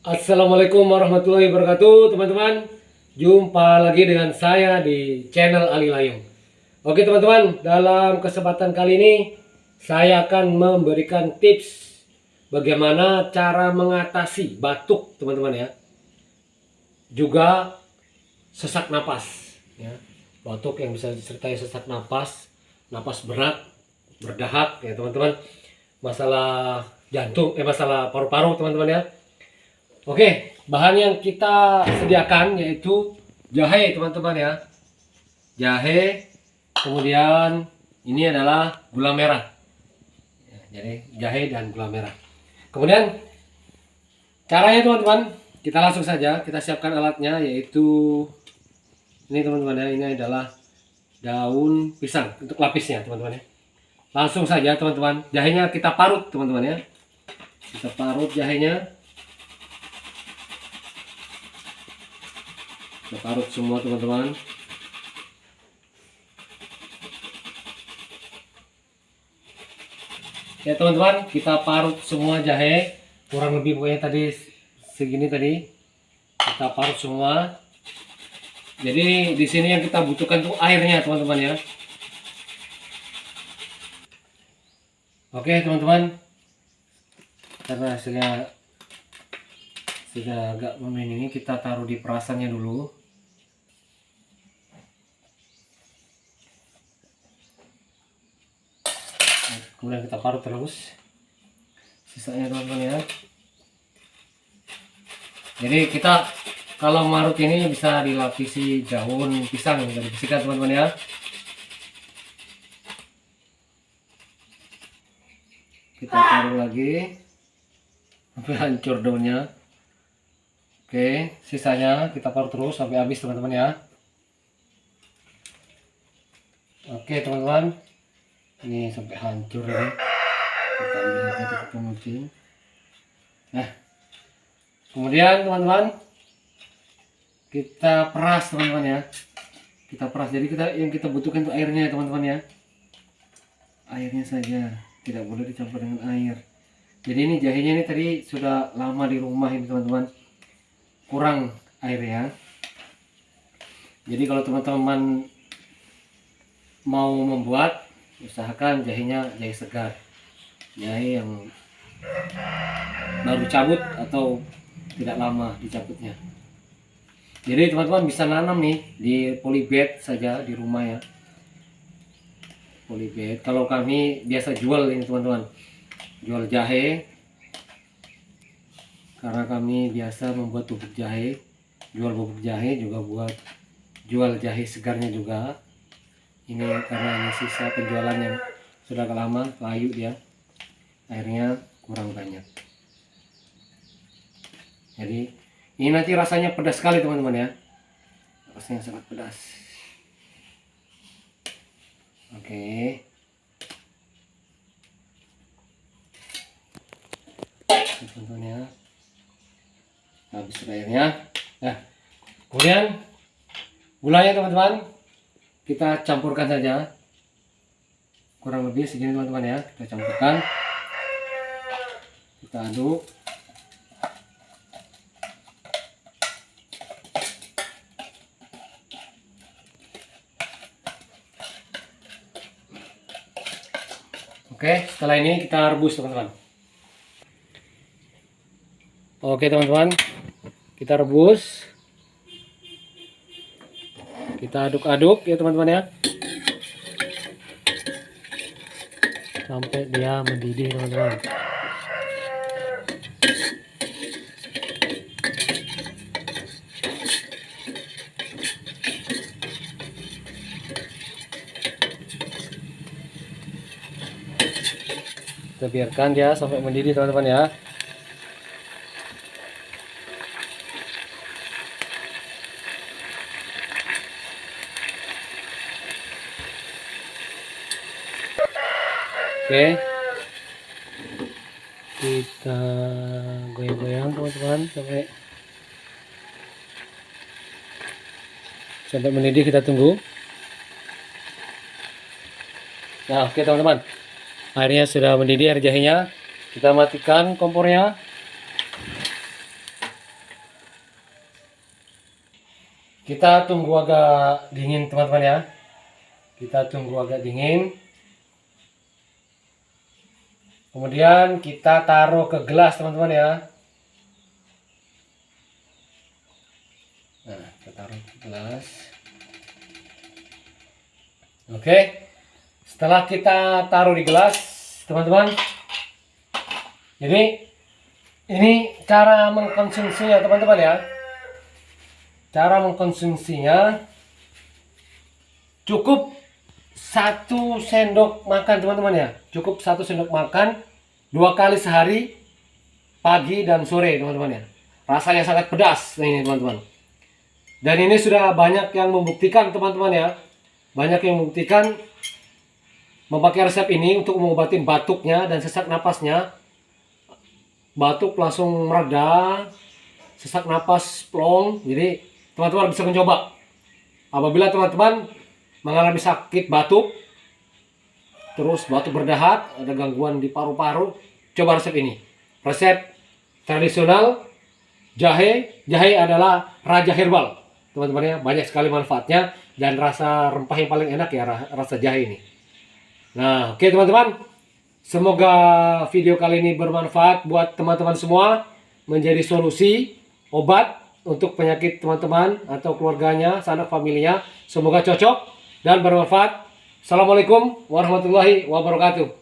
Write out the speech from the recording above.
Assalamualaikum warahmatullahi wabarakatuh, teman-teman. Jumpa lagi dengan saya di channel Ali Layung. Oke, teman-teman, dalam kesempatan kali ini saya akan memberikan tips bagaimana cara mengatasi batuk, teman-teman ya. Juga sesak napas ya. Batuk yang bisa disertai sesak napas, napas berat, berdahak ya, teman-teman. Masalah jantung, masalah paru-paru, teman-teman ya. Oke, bahan yang kita sediakan yaitu jahe, teman-teman ya. Jahe, kemudian ini adalah gula merah. Jadi jahe dan gula merah. Kemudian caranya, teman-teman, kita langsung saja kita siapkan alatnya, yaitu ini, teman-teman ya. Ini adalah daun pisang untuk lapisnya, teman-teman ya. Langsung saja, teman-teman. Jahenya kita parut, teman-teman ya. Kita parut jahenya. Kita parut semua, teman-teman. Ya, teman-teman, kita parut semua jahe, kurang lebih pokoknya tadi segini tadi. Kita parut semua. Jadi di sini yang kita butuhkan tuh airnya, teman-teman ya. Oke, teman-teman. Karena hasilnya sudah agak ini, kita taruh di perasannya dulu. Kemudian kita parut terus sisanya, teman-teman ya. Jadi kita kalau marut ini bisa dilapisi daun pisang yang tadi dibersihkan, teman-teman ya. Kita taruh lagi sampai hancur daunnya. Oke, sisanya kita parut terus sampai habis, teman-teman ya. Oke, teman-teman, ini sampai hancur ini. Kita ambil lagi di pengucing. Nah, kemudian teman-teman kita peras, teman-teman ya. Kita peras. Jadi yang kita butuhkan itu airnya, teman-teman ya. Airnya saja, tidak boleh dicampur dengan air. Jadi ini jahenya ini tadi sudah lama di rumah ini, teman-teman. Kurang airnya. Jadi kalau teman-teman mau membuat, usahakan jahenya jahe segar, jahe yang baru cabut atau tidak lama dicabutnya. Jadi teman-teman bisa nanam nih di polybag saja di rumah ya. Polybag. Kalau kami biasa jual ini, teman-teman, jual jahe, karena kami biasa membuat bubuk jahe, jual bubuk jahe, juga buat jual jahe segarnya juga. Ini karena ini sisa penjualan yang sudah lama, layu dia, airnya kurang banyak. Jadi ini nanti rasanya pedas sekali, teman-teman ya. Rasanya sangat pedas. Oke. Teman-teman ya. Habis airnya. Nah, kemudian gulanya, teman-teman, kita campurkan saja. Kurang lebih segini, teman-teman ya. Kita campurkan. Kita aduk. Oke, setelah ini kita rebus, teman-teman. Oke, teman-teman, kita rebus. Kita aduk-aduk ya, teman-teman ya, sampai dia mendidih, teman-teman. Kita biarkan dia sampai mendidih, teman-teman ya. Oke, kita goyang-goyang, teman-teman, sampai mendidih. Kita tunggu. Nah, oke, teman-teman, airnya sudah mendidih, air jahenya. Kita matikan kompornya. Kita tunggu agak dingin teman-teman ya. Kita tunggu agak dingin. Kemudian kita taruh ke gelas teman-teman ya. Nah, kita taruh ke gelas. Oke. Setelah kita taruh di gelas, teman-teman. Jadi ini cara mengkonsumsinya teman-teman ya. Cara mengkonsumsinya cukup 1 sendok makan teman-teman ya. Cukup 1 sendok makan 2 kali sehari, pagi dan sore teman-teman ya. Rasanya sangat pedas ini teman-teman. Dan ini sudah banyak yang membuktikan teman-teman ya. Banyak yang membuktikan memakai resep ini untuk mengobati batuknya dan sesak napasnya. Batuk langsung mereda, sesak napas plong. Jadi teman-teman bisa mencoba. Apabila teman-teman mengalami sakit batuk, terus batuk berdahak, ada gangguan di paru-paru, coba resep ini. Resep tradisional jahe. Jahe adalah raja herbal teman-teman ya. Banyak sekali manfaatnya dan rasa rempah yang paling enak ya rasa jahe ini. Nah, oke teman-teman, semoga video kali ini bermanfaat buat teman-teman semua, menjadi solusi obat untuk penyakit teman-teman atau keluarganya, sanak familinya. Semoga cocok dan bermanfaat. Assalamualaikum warahmatullahi wabarakatuh.